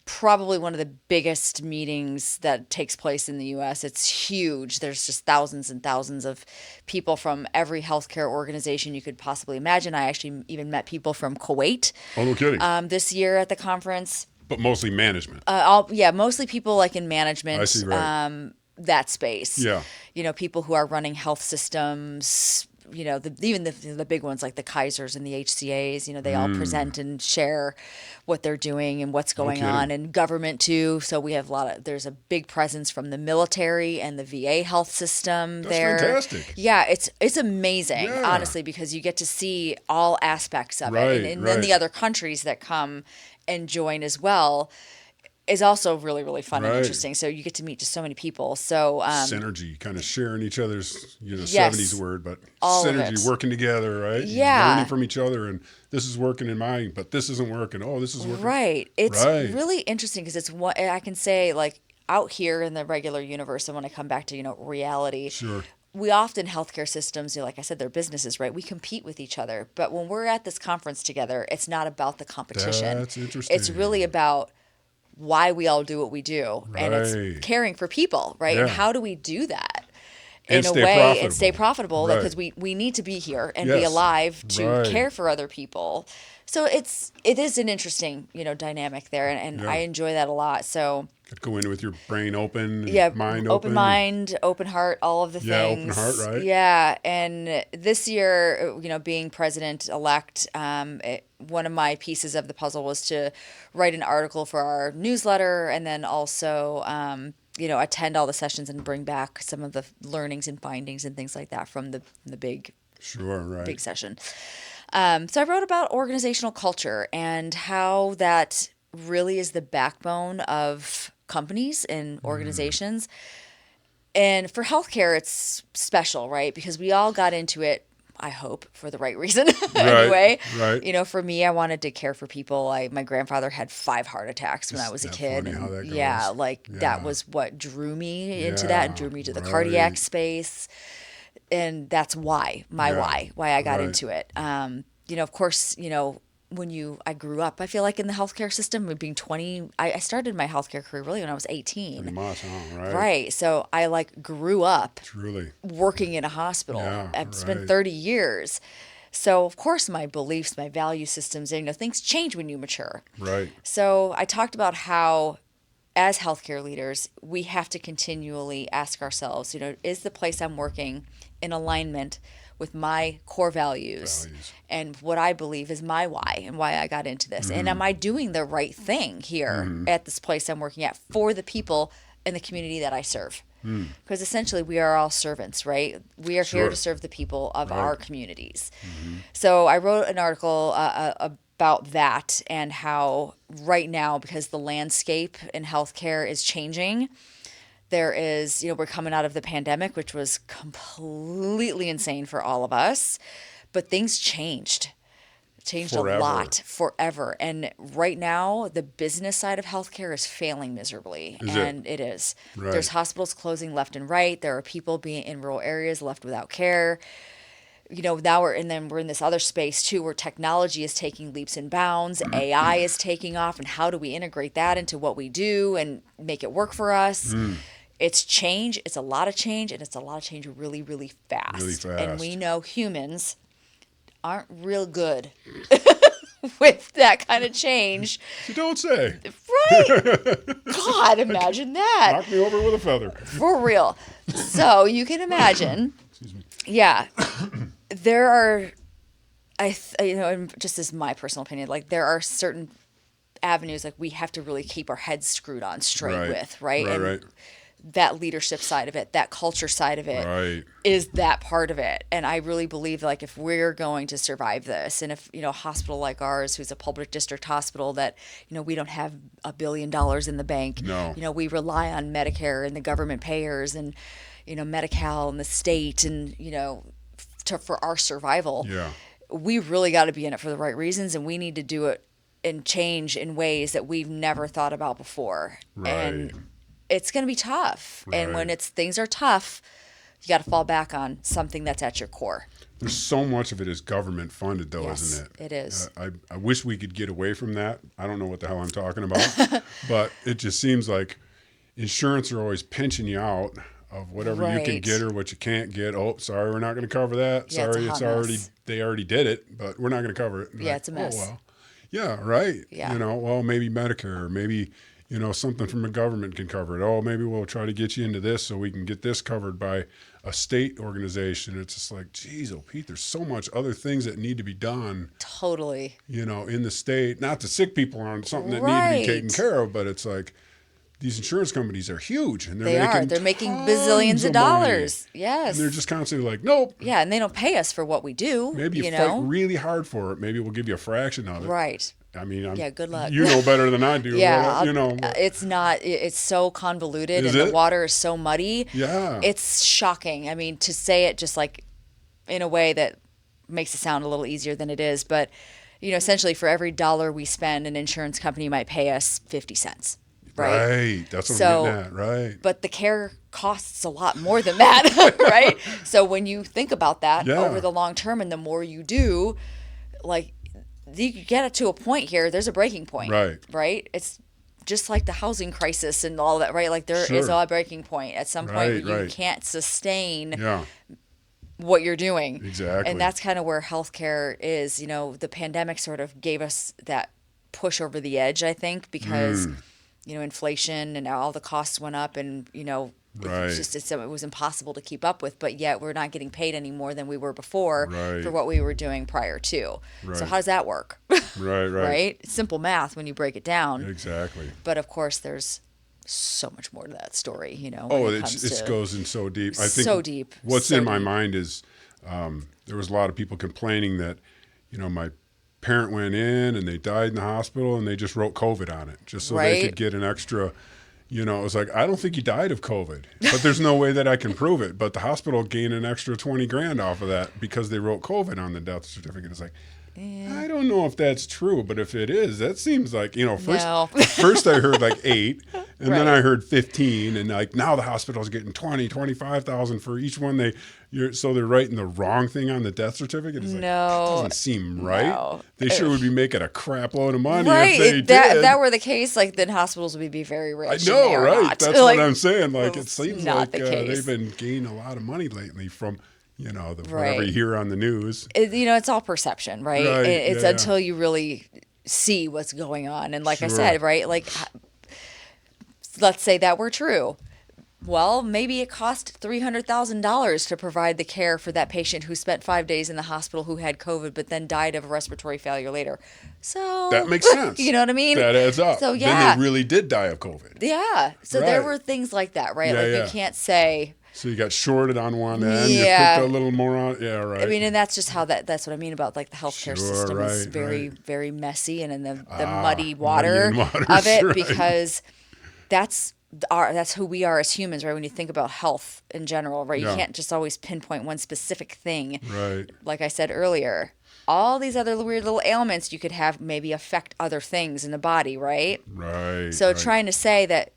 probably one of the biggest meetings that takes place in the U.S. It's huge. There's just thousands and thousands of people from every healthcare organization you could possibly imagine. I actually even met people from Kuwait Oh, no kidding. this year at the conference. But mostly management. Mostly people like in management. I see, right. That space. Yeah. You know, people who are running health systems. You know, even the big ones like the Kaisers and the HCAs, you know, they all present and share what they're doing and what's going on, and government too. So we have there's a big presence from the military and the VA health system there. That's fantastic. Yeah, it's amazing, Yeah. honestly, because you get to see all aspects of Right, it. And then the right. other countries that come and join as well is also really, really fun and Right. interesting. So you get to meet just so many people. So Synergy, kind of sharing each other's, Yes. 70s word, but All of synergy, it. working together, right? Yeah. Learning from each other, and this is working in mine, but this isn't working. Oh, this is working. Right. It's Right. really interesting because it's what I can say, like out here in the regular universe, and when I come back to, reality, Sure. we often healthcare systems, like I said, they're businesses, right? We compete with each other. But when we're at this conference together, it's not about the competition. That's interesting. It's really about why we all do what we do. And Right. it's caring for people, right? And Yeah. how do we do that? And In a stay way, profitable. and stay profitable, Right. because we need to be here and be Yes. alive to Right. care for other people. So it is an interesting, dynamic there, and Yeah. I enjoy that a lot. So Could go in with your brain open, yeah, mind open mind, open heart, all of the Yeah, open things. heart, right? Yeah, and this year, being president elect, one of my pieces of the puzzle was to write an article for our newsletter, and then also, attend all the sessions and bring back some of the learnings and findings and things like that from the big Sure, right. big session. So I wrote about organizational culture and how that really is the backbone of companies and organizations. And for healthcare, it's special, right? Because we all got into it, I hope, for the right reason anyway. Right. For me, I wanted to care for people. My grandfather had 5 heart attacks when I was a that kid. funny how And that goes? yeah, that Yeah. was what drew me into that and drew me to the cardiac right. space. And that's why, Yeah, why I got right. into it. Of course, when I grew up, I feel like in the healthcare system, being 20, I started my healthcare career really when I was 18. Pretty much, huh? Right. Right. So I grew up Truly. working in a hospital. Yeah, I've spent right. 30 years. So of course my beliefs, my value systems, things change when you mature. Right. So I talked about how as healthcare leaders, we have to continually ask ourselves, is the place I'm working in alignment with my core values and what I believe is my why and why I got into this? And am I doing the right thing here at this place I'm working at for the people in the community that I serve? Because essentially we are all servants, right? We are here to serve the people of our communities. So I wrote an article about that and how right now, because the landscape in healthcare is changing, there is, we're coming out of the pandemic, which was completely insane for all of us, but things changed forever. A lot forever. And right now, the business side of healthcare is failing miserably. It is. Right. There's hospitals closing left and right. There are people being in rural areas left without care. Now we're in this other space too, where technology is taking leaps and bounds. AI is taking off. And how do we integrate that into what we do and make it work for us? It's change. It's a lot of change. And it's a lot of change really, really fast. Really fast. And we know humans aren't real good with that kind of change. You don't say. Right. God, imagine that. Knock me over with a feather. For real. So you can imagine. Excuse me. Yeah. There are, and just as my personal opinion, like there are certain avenues like we have to really keep our heads screwed on straight with, right? Right. That leadership side of it, that culture side of it is that part of it. And I really believe like if we're going to survive this, and if, a hospital like ours, who's a public district hospital that, we don't have $1 billion in the bank. No. We rely on Medicare and the government payers and, Medi-Cal and the state and, for our survival. Yeah. We really got to be in it for the right reasons, and we need to do it and change in ways that we've never thought about before. Right. And it's going to be tough. Right. And when things are tough, you got to fall back on something that's at your core. There's so much of it is government funded, though, isn't it? It is. I wish we could get away from that. I don't know what the hell I'm talking about, but it just seems like insurance are always pinching you out of whatever you can get or what you can't get. Oh, sorry, we're not going to cover that. Yeah, sorry, they already did it, but we're not going to cover it. Yeah, it's a mess. Oh, well. Yeah, right. Yeah. Well, maybe Medicare, or maybe, something from the government can cover it. Oh, maybe we'll try to get you into this so we can get this covered by a state organization. It's just like, geez, oh, Pete, there's so much other things that need to be done. Totally. In the state. Not the sick people aren't something that need to be taken care of, but it's like, these insurance companies are huge, and they're making bazillions of dollars. Money. Yes. And they're just constantly like, nope. Yeah, and they don't pay us for what we do. Maybe you fight really hard for it. Maybe we'll give you a fraction of it. Right. I mean, good luck. You know better than I do. Yeah, it's not. It's so convoluted, and the water is so muddy. Yeah. It's shocking. I mean, to say it just like in a way that makes it sound a little easier than it is, but essentially for every dollar we spend, an insurance company might pay us 50 cents. Right. That's what I'm getting at. Right. But the care costs a lot more than that, right? So when you think about that over the long term, and the more you do, like you get it to a point here, there's a breaking point. Right. It's just like the housing crisis and all that, right? Like there is a breaking point at some point where you can't sustain what you're doing. Exactly. And that's kind of where healthcare is. The pandemic sort of gave us that push over the edge, I think, because inflation and all the costs went up, and it was impossible to keep up with. But yet we're not getting paid any more than we were before for what we were doing prior to. So how does that work? Right. It's simple math when you break it down. Exactly. But of course, there's so much more to that story. It goes in so deep. I think so deep. What's in my mind is there was a lot of people complaining that my parent went in and they died in the hospital, and they just wrote COVID on it just so they could get an extra, it was like, I don't think you died of COVID, but there's no way that I can prove it. But the hospital gained an extra $20,000 off of that because they wrote COVID on the death certificate. It's like, I don't know if that's true, but if it is, that seems like, first I heard like 8, and then I heard 15, and like now the hospital's getting 20, 25,000 for each one. So they're writing the wrong thing on the death certificate. It's like, that doesn't seem right. No. They sure would be making a crap load of money if they did. If that were the case, like then hospibals would be very rich. I know, right? Not. That's what I'm saying. Like it seems like they've been gaining a lot of money lately from whatever you hear on the news. It's all perception, right? It's until you really see what's going on. And like I said, right, like let's say that were true. Well, maybe it cost $300,000 to provide the care for that patient who spent 5 days in the hospital who had COVID, but then died of respiratory failure later. So that makes sense. You know what I mean? That adds up. So Then they really did die of COVID. Yeah. So there were things like that, right? You can't say. So you got shorted on one end, you cooked a little more on, right. I mean, and that's just how that's what I mean about like the healthcare system is very, very messy and in the muddy water of it because that's who we are as humans, right? When you think about health in general, right? You can't just always pinpoint one specific thing. Right. Like I said earlier, all these other weird little ailments you could have maybe affect other things in the body, right? Right. So trying to say that,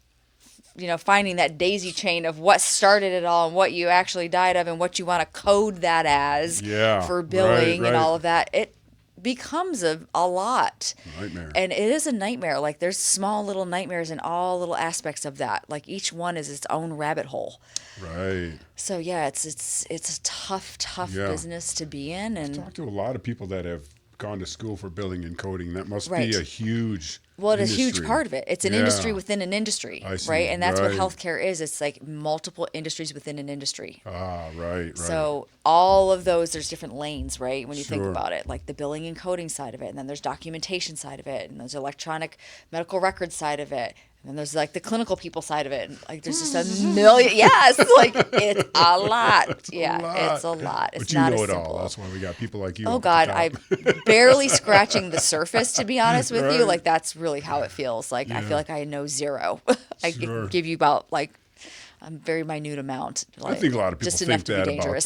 finding that daisy chain of what started it all and what you actually died of and what you want to code that as for billing and all of that, it becomes a lot. Nightmare. And it is a nightmare. Like there's small little nightmares in all little aspects of that. Like each one is its own rabbit hole. Right. So it's a tough business to be in. And I've talked to a lot of people that have gone to school for billing and coding. That must be a huge it is a huge part of it. It's an industry within an industry, right? And that's what healthcare is. It's like multiple industries within an industry. Right. So all of those, there's different lanes, right? When you think about it, like the billing and coding side of it, and then there's documentation side of it, and there's electronic medical record side of it. And then there's like the clinical people side of it. And like there's just a million. Yes, like it's a lot. Yeah, it's a lot. It's but you not know as it simple. all. That's why we got people like you. Oh God, I'm barely scratching the surface, to be honest with you. Like that's really how it feels. Like I feel like I know zero. I can give you about like a very minute amount. Like, I think a lot of people think that about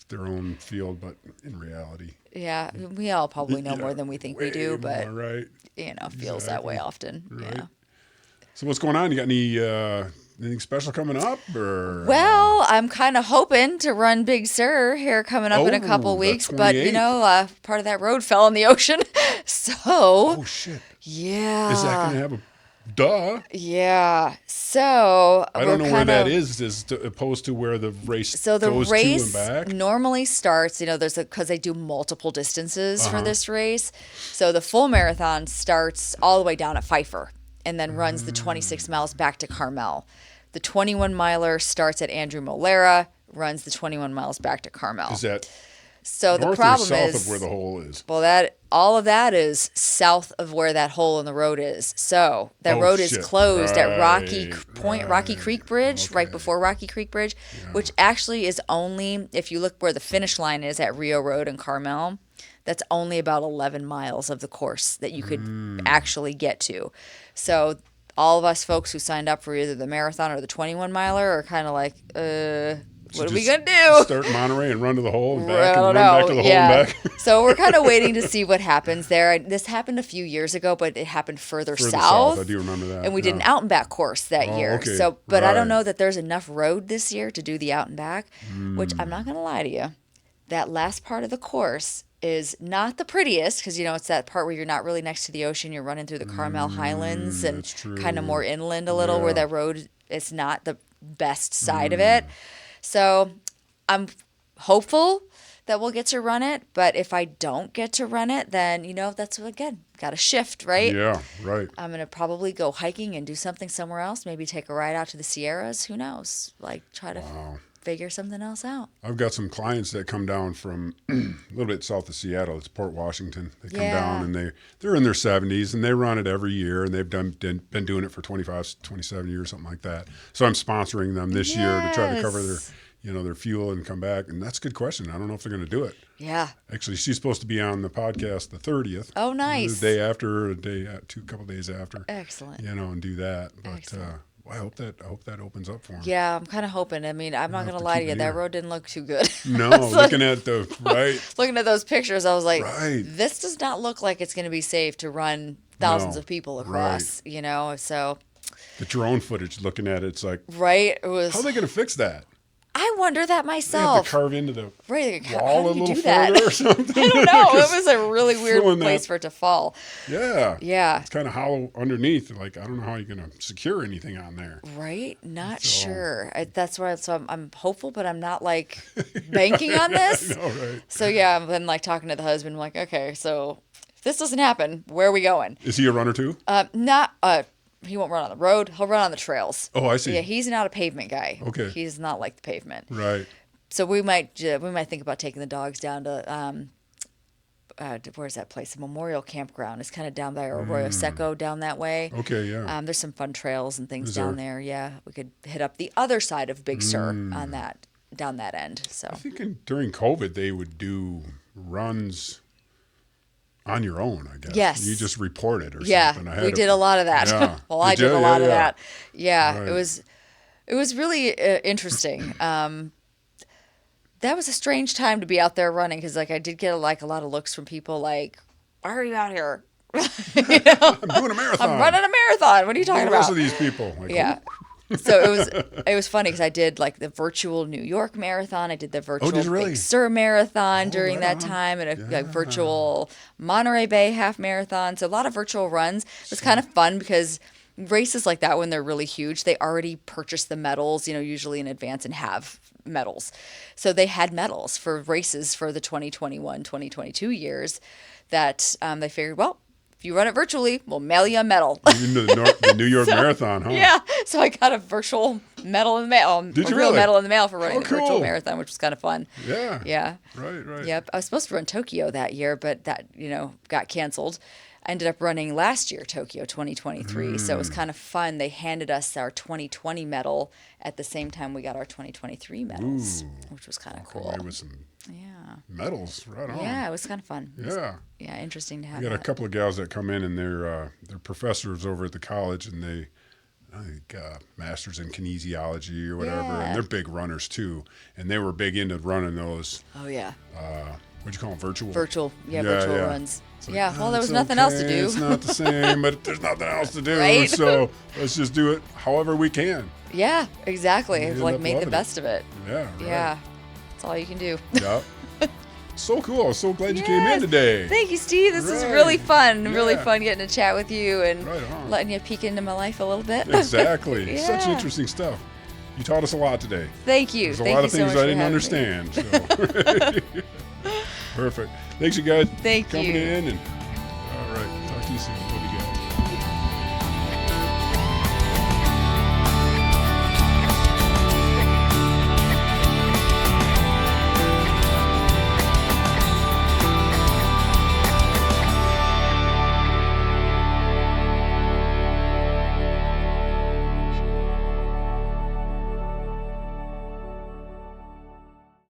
their own field, but in reality. Yeah, we all probably know more than we think we do, but right. Feels that way often. Right. Yeah. So what's going on? You got anything special coming up? Or well, I'm kind of hoping to run Big Sur here coming up in a couple weeks, but part of that road fell in the ocean. So oh shit. Yeah. Is that going to have a duh? Yeah. So I don't know where that is as opposed to where the race so the goes race to and back. Normally starts, there's because they do multiple distances for this race. So the full marathon starts all the way down at Pfeiffer and then runs the 26 miles back to Carmel. The 21 miler starts at Andrew Molera, runs the 21 miles back to Carmel. Is that so north the problem or south is of where the hole is? Well, all of that is south of where that hole in the road is. So that road is closed at Rocky Creek Bridge, right before Rocky Creek Bridge, which actually is only, if you look where the finish line is at Rio Road and Carmel, that's only about 11 miles of the course that you could actually get to. So all of us folks who signed up for either the marathon or the 21 miler are kind of like, what are we going to do? Start in Monterey and run to the hole and back and run back to the hole and back? So we're kind of waiting to see what happens there. This happened a few years ago, but it happened further south. I do remember that. And we did an out and back course that year. Okay. So, but I don't know that there's enough road this year to do the out and back, which I'm not going to lie to you. That last part of the course is not the prettiest because, it's that part where you're not really next to the ocean. You're running through the Carmel Highlands and kind of more inland a little where that road is not the best side of it. So I'm hopeful that we'll get to run it. But if I don't get to run it, then, that's, again, got to shift, right? Yeah, right. I'm going to probably go hiking and do something somewhere else. Maybe take a ride out to the Sierras. Who knows? Like try to figure something else out. I've got some clients that come down from a little bit south of Seattle. It's Port Washington. They come down and they're in their 70s and they run it every year and they've been doing it for 25, 27 years, something like that. So I'm sponsoring them this year to try to cover their fuel and come back. And that's a good question. I don't know if they're going to do it. Yeah. Actually, she's supposed to be on the podcast the 30th. Oh, nice. The day after, a couple days after. Excellent. And do that. But I hope that opens up for them. Yeah, I'm kind of hoping. I mean, I'm not going to lie to you. That road didn't look too good. No, looking at those pictures, I was like, this does not look like it's going to be safe to run thousands of people across, so. The drone footage, looking at it, it's like, right? It was. How are they going to fix that? I wonder that myself. They have to carve into the wall how a do you little do that? further or something. I don't know. It was a really weird place for it to fall. Yeah. Yeah. It's kind of hollow underneath. Like, I don't know how you're going to secure anything on there. Right? Not sure. That's why. So I'm hopeful, but I'm not like banking on this. I know, right? So yeah, I've been like talking to the husband. I'm like, okay, so if this doesn't happen, where are we going? Is he a runner too? Not he won't run on the road. He'll run on the trails. Oh, I see. Yeah, he's not a pavement guy. Okay. He's not like the pavement. Right. So we might think about taking the dogs down to where's that place? The Memorial Campground. It's kind of down by Arroyo Seco, down that way. Okay, yeah. There's some fun trails and things Is down there? there. Yeah, we could hit up the other side of Big Sur on that down that end. So I think during COVID they would do runs on your own, I guess. Yes. You just report it or yeah, something. we did a lot of that. Yeah. Well, I Did did you? a lot Yeah, of yeah. that. Yeah, Right. it was really interesting. That was a strange time to be out there running because like I did get a lot of looks from people like, "Why are you out here?" I'm doing a marathon. I'm running a marathon. What are you talking The about? rest of these people. Like, Yeah. So it was funny because I did like the virtual New York Marathon. I did the virtual did you really? Big Sur Marathon during right that on. time, and a virtual Monterey Bay half marathon. So a lot of virtual runs. It was kind of fun because races like that, when they're really huge, they already purchase the medals, usually in advance and have medals. So they had medals for races for the 2021, 2022 years that they figured, well, if you run it virtually, we'll mail you a medal. Even the New York Marathon, huh? Yeah, so I got a virtual medal in the mail. Did you real really? medal in the mail for running Oh, the virtual cool. marathon, which was kind of fun. Yeah. Yeah. Right. Yep. I was supposed to run Tokyo that year, but that, got canceled. I ended up running last year, Tokyo 2023. So it was kind of fun. They handed us our 2020 medal at the same time we got our 2023 medals, which was kind of cool. Away with some Yeah. medals, right on. Yeah, it was kind of fun. It was- Yeah. yeah, interesting to have We got a that. couple of gals that come in and they're professors over at the college and they I think masters in kinesiology or whatever, Yeah. and they're big runners too. And they were big into running those. Oh, yeah. What'd you call them? Virtual. Virtual runs. It's like, Yeah, well, there was it's nothing else to okay, do. It's not the same, but there's nothing else to do. Right? So let's just do it however we can. Yeah, exactly. You I've end like up made the loving it. best of it. Yeah. Right. Yeah, that's all you can do. Yep. So cool. I'm so glad you came in Yes. today. Thank you, Steve. This is Right. really fun. Really Yeah. fun getting to chat with you and Right on. letting you peek into my life a little bit. Exactly. Such Yeah. interesting stuff. You taught us a lot today. Thank you. There's a Thank lot you of so things much I for didn't having me. understand. So. Perfect. Thanks, you guys. Thank coming you. in. And all right. Talk to you soon.